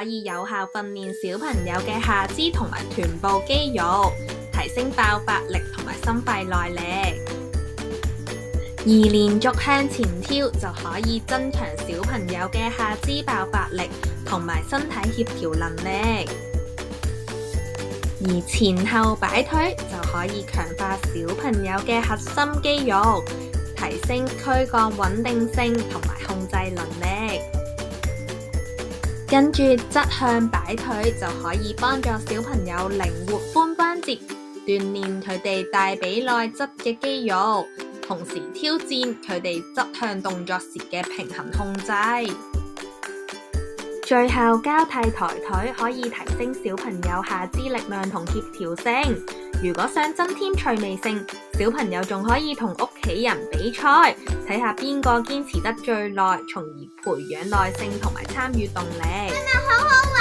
以有效訓練小朋友嘅下肢同埋臀部肌肉，提升爆發力同埋心肺耐力。而連續向前跳就可以增強小朋友嘅下肢爆發力同埋身體協調能力。而前後擺腿就可以強化小朋友嘅核心肌肉，提升軀幹穩定性同埋控制能力。跟住側向擺腿就可以幫助小朋友靈活髖關節，鍛鍊佢哋大髀內側嘅肌肉，同時挑戰佢哋側向動作時嘅平衡控制。最後交替抬腿可以提升小朋友下肢力量同協調性。如果想增添趣味性，小朋友仲可以同屋企人比賽，睇下邊個堅持得最耐，從而培養耐性同埋參與動力。真係好好